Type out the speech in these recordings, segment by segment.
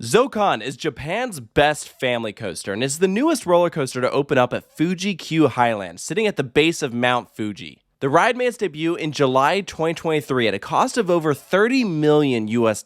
Zokkon is Japan's best family coaster, and it's the newest roller coaster to open up at Fuji-Q Highland, sitting at the base of Mount Fuji. The ride made its debut in July 2023 at a cost of over $30 million US.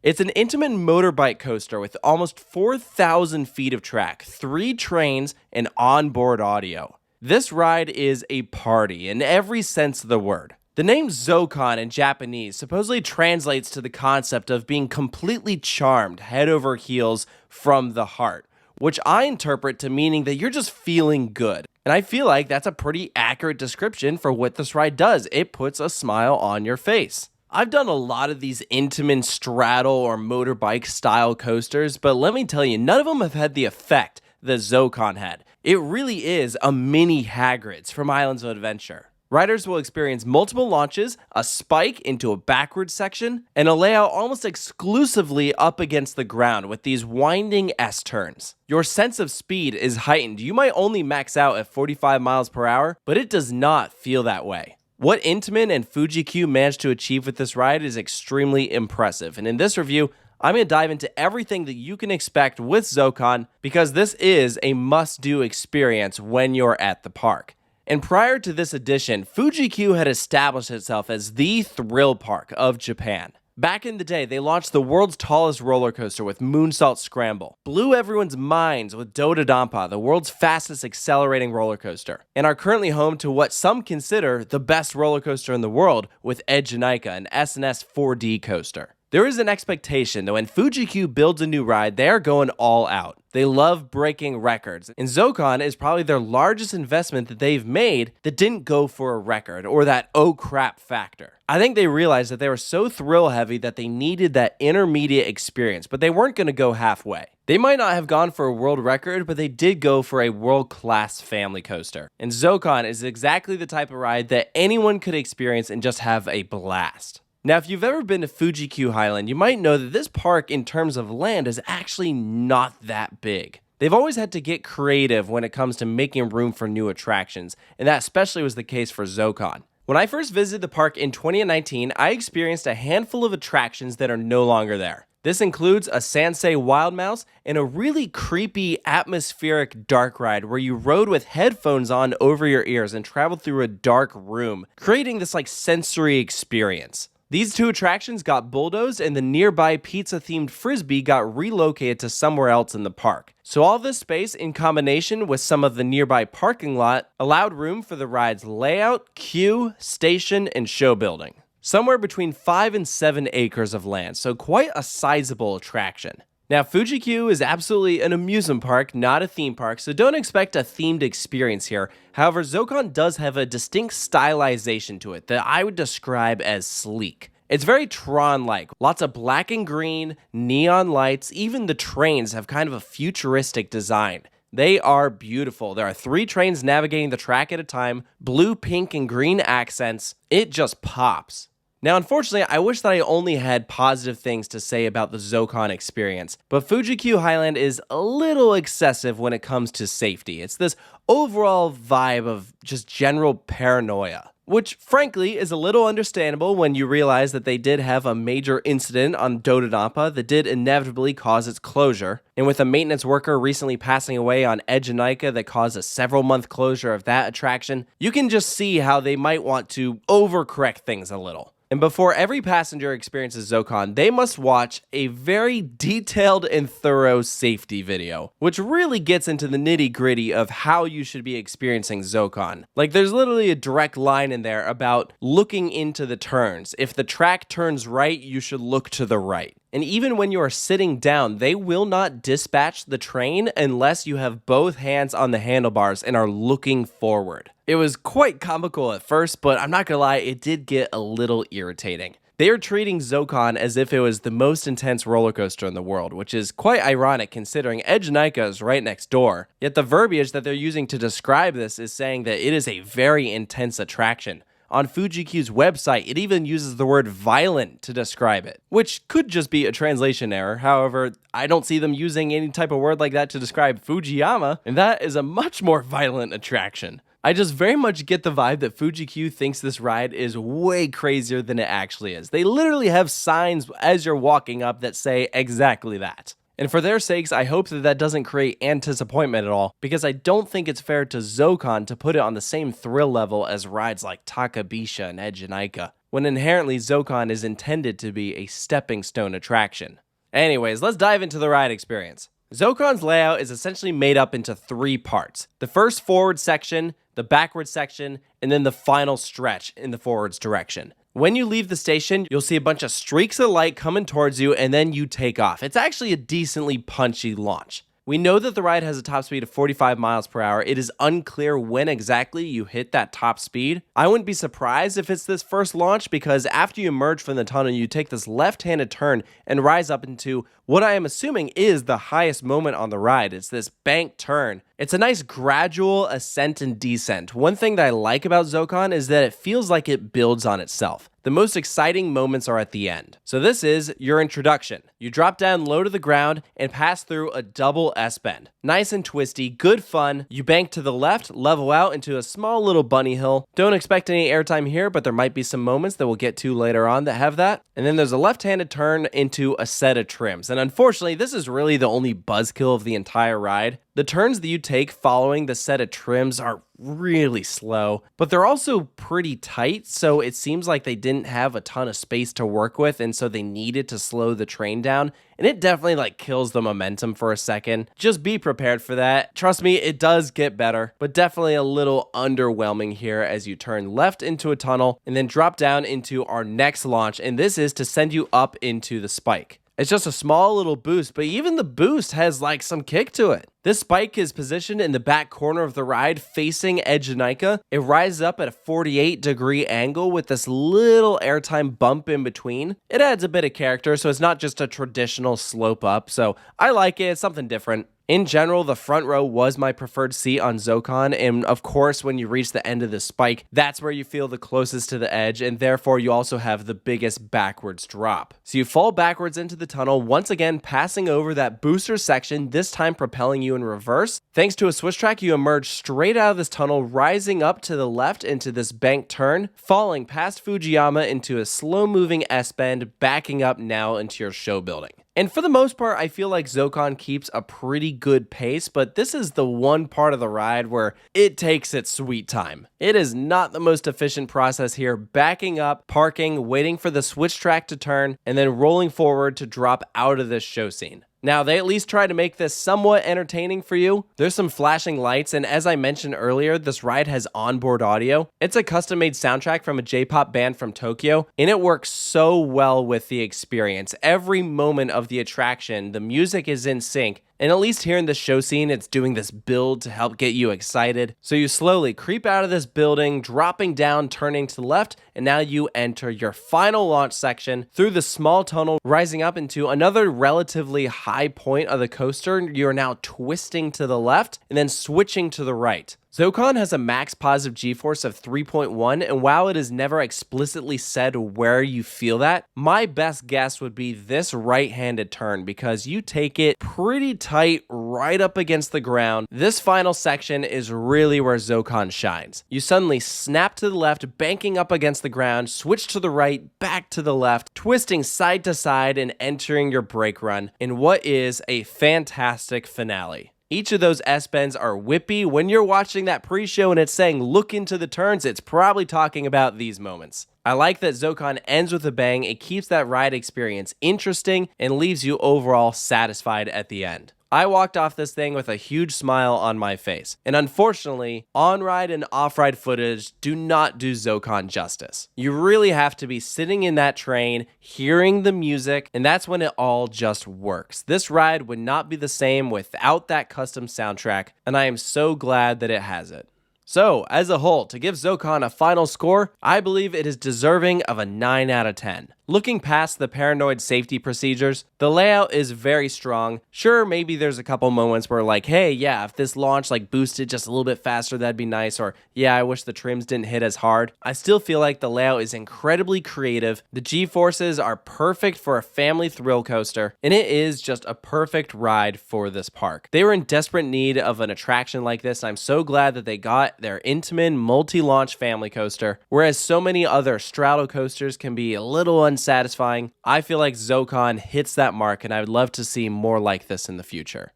It's an Intamin motorbike coaster with almost 4,000 feet of track, 3 trains, and onboard audio. This ride is a party in every sense of the word. The name Zokkon in Japanese supposedly translates to the concept of being completely charmed head over heels from the heart, which I interpret to meaning that you're just feeling good. And I feel like that's a pretty accurate description for what this ride does. It puts a smile on your face. I've done a lot of these Intamin straddle or motorbike style coasters, but let me tell you, none of them have had the effect that Zokkon had. It really is a mini Hagrid's from Islands of Adventure. Riders will experience multiple launches, a spike into a backwards section, and a layout almost exclusively up against the ground with these winding S-turns. Your sense of speed is heightened. You might only max out at 45 miles per hour, but it does not feel that way. What Intamin and Fuji-Q managed to achieve with this ride is extremely impressive, and in this review, I'm going to dive into everything that you can expect with Zokkon because this is a must-do experience when you're at the park. And prior to this edition, Fuji-Q had established itself as the thrill park of Japan. Back in the day, they launched the world's tallest roller coaster with Moonsault Scramble, blew everyone's minds with Dododonpa, the world's fastest accelerating roller coaster, and are currently home to what some consider the best roller coaster in the world with Ejinaika, an S&S 4D coaster. There is an expectation that when Fuji-Q builds a new ride, they are going all out. They love breaking records, and Zokkon is probably their largest investment that they've made that didn't go for a record or that oh crap factor. I think they realized that they were so thrill heavy that they needed that intermediate experience, but they weren't going to go halfway. They might not have gone for a world record, but they did go for a world-class family coaster. And Zokkon is exactly the type of ride that anyone could experience and just have a blast. Now, if you've ever been to Fuji-Q Highland, you might know that this park, in terms of land, is actually not that big. They've always had to get creative when it comes to making room for new attractions, and that especially was the case for Zokkon. When I first visited the park in 2019, I experienced a handful of attractions that are no longer there. This includes a Sansei Wild Mouse and a really creepy atmospheric dark ride where you rode with headphones on over your ears and traveled through a dark room, creating this sensory experience. These 2 attractions got bulldozed and the nearby pizza-themed frisbee got relocated to somewhere else in the park. So all this space in combination with some of the nearby parking lot allowed room for the ride's layout, queue, station, and show building. Somewhere between 5 and 7 acres of land, so quite a sizable attraction. Now, Fuji-Q is absolutely an amusement park, not a theme park, so don't expect a themed experience here. However, Zokkon does have a distinct stylization to it that I would describe as sleek. It's very Tron-like, lots of black and green, neon lights, even the trains have kind of a futuristic design. They are beautiful. There are 3 trains navigating the track at a time, blue, pink, and green accents. It just pops. Now, unfortunately, I wish that I only had positive things to say about the Zokkon experience, but Fuji-Q Highland is a little excessive when it comes to safety. It's this overall vibe of just general paranoia, which frankly is a little understandable when you realize that they did have a major incident on Dododonpa that did inevitably cause its closure, and with a maintenance worker recently passing away on Ejinaika that caused a several-month closure of that attraction, you can just see how they might want to overcorrect things a little. And before every passenger experiences Zokkon, they must watch a very detailed and thorough safety video, which really gets into the nitty-gritty of how you should be experiencing Zokkon. Like, there's literally a direct line in there about looking into the turns. If the track turns right, you should look to the right. And even when you are sitting down, they will not dispatch the train unless you have both hands on the handlebars and are looking forward. It was quite comical at first, but I'm not gonna lie, it did get a little irritating. They are treating Zokkon as if it was the most intense roller coaster in the world, which is quite ironic considering Ejinaika is right next door. Yet the verbiage that they're using to describe this is saying that it is a very intense attraction. On Fuji-Q's website, it even uses the word violent to describe it, which could just be a translation error. However, I don't see them using any type of word like that to describe Fujiyama, and that is a much more violent attraction. I just very much get the vibe that Fuji-Q thinks this ride is way crazier than it actually is. They literally have signs as you're walking up that say exactly that. And for their sakes, I hope that that doesn't create disappointment at all, because I don't think it's fair to Zokkon to put it on the same thrill level as rides like Takabisha and Ejinaika, when inherently Zokkon is intended to be a stepping stone attraction. Anyways, let's dive into the ride experience. Zokkon's layout is essentially made up into 3 parts. The first forward section, the backward section, and then the final stretch in the forwards direction. When you leave the station, you'll see a bunch of streaks of light coming towards you, and then you take off. It's actually a decently punchy launch. We know that the ride has a top speed of 45 miles per hour. It is unclear when exactly you hit that top speed. I wouldn't be surprised if it's this first launch, because after you emerge from the tunnel, you take this left-handed turn and rise up into what I am assuming is the highest moment on the ride. It's this bank turn. It's a nice gradual ascent and descent. One thing that I like about Zokkon is that it feels like it builds on itself. The most exciting moments are at the end. So this is your introduction. You drop down low to the ground and pass through a double S-bend. Nice and twisty, good fun. You bank to the left, level out into a small little bunny hill. Don't expect any airtime here, but there might be some moments that we'll get to later on that have that. And then there's a left-handed turn into a set of trims. And unfortunately, this is really the only buzzkill of the entire ride. The turns that you take following the set of trims are really slow, but they're also pretty tight, so it seems like they didn't have a ton of space to work with, and so they needed to slow the train down, and it definitely kills the momentum for a second. Just be prepared for that. Trust me, it does get better, but definitely a little underwhelming here as you turn left into a tunnel and then drop down into our next launch, and this is to send you up into the spike. It's just a small little boost, but even the boost has some kick to it. This spike is positioned in the back corner of the ride facing Ejinaika. It rises up at a 48-degree angle with this little airtime bump in between. It adds a bit of character, so it's not just a traditional slope up, so I like it. It's something different. In general, the front row was my preferred seat on Zokkon, and of course, when you reach the end of the spike, that's where you feel the closest to the edge, and therefore you also have the biggest backwards drop. So you fall backwards into the tunnel, once again passing over that booster section, this time propelling you in reverse. Thanks to a switch track, you emerge straight out of this tunnel, rising up to the left into this bank turn, falling past Fujiyama into a slow-moving S-bend, backing up now into your show building. And for the most part, I feel like Zokkon keeps a pretty good pace, but this is the one part of the ride where it takes its sweet time. It is not the most efficient process here, backing up, parking, waiting for the switch track to turn, and then rolling forward to drop out of this show scene. Now, they at least try to make this somewhat entertaining for you. There's some flashing lights, and as I mentioned earlier, this ride has onboard audio. It's a custom-made soundtrack from a J-pop band from Tokyo, and it works so well with the experience. Every moment of the attraction, the music is in sync, and at least here in the show scene, it's doing this build to help get you excited. So you slowly creep out of this building, dropping down, turning to the left, and now you enter your final launch section through the small tunnel, rising up into another relatively high point of the coaster. You're now twisting to the left and then switching to the right. Zokkon has a max positive G-force of 3.1, and while it is never explicitly said where you feel that, my best guess would be this right-handed turn, because you take it pretty tight right up against the ground. This final section is really where Zokkon shines. You suddenly snap to the left, banking up against the ground, switch to the right, back to the left, twisting side to side and entering your brake run in what is a fantastic finale. Each of those S-bends are whippy. When you're watching that pre-show and it's saying look into the turns, it's probably talking about these moments. I like that Zokkon ends with a bang. It keeps that ride experience interesting and leaves you overall satisfied at the end. I walked off this thing with a huge smile on my face. And unfortunately, on-ride and off-ride footage do not do Zokkon justice. You really have to be sitting in that train, hearing the music, and that's when it all just works. This ride would not be the same without that custom soundtrack, and I am so glad that it has it. So, as a whole, to give Zokkon a final score, I believe it is deserving of a 9 out of 10. Looking past the paranoid safety procedures, the layout is very strong. Sure, maybe there's a couple moments where hey, yeah, if this launch boosted just a little bit faster, that'd be nice, or yeah, I wish the trims didn't hit as hard. I still feel like the layout is incredibly creative. The G-forces are perfect for a family thrill coaster, and it is just a perfect ride for this park. They were in desperate need of an attraction like this, and I'm so glad that they got got their Intamin multi-launch family coaster. Whereas so many other straddle coasters can be a little unsatisfying, I feel like Zokkon hits that mark, and I would love to see more like this in the future.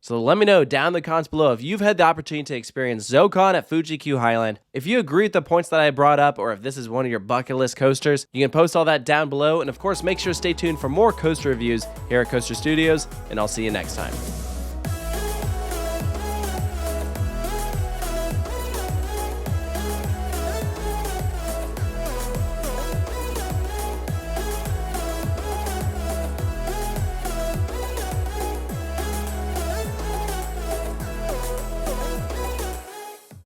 So let me know down in the comments below if you've had the opportunity to experience Zokkon at Fuji-Q Highland. If you agree with the points that I brought up, or if this is one of your bucket list coasters, you can post all that down below. And of course, make sure to stay tuned for more coaster reviews here at Coaster Studios, and I'll see you next time.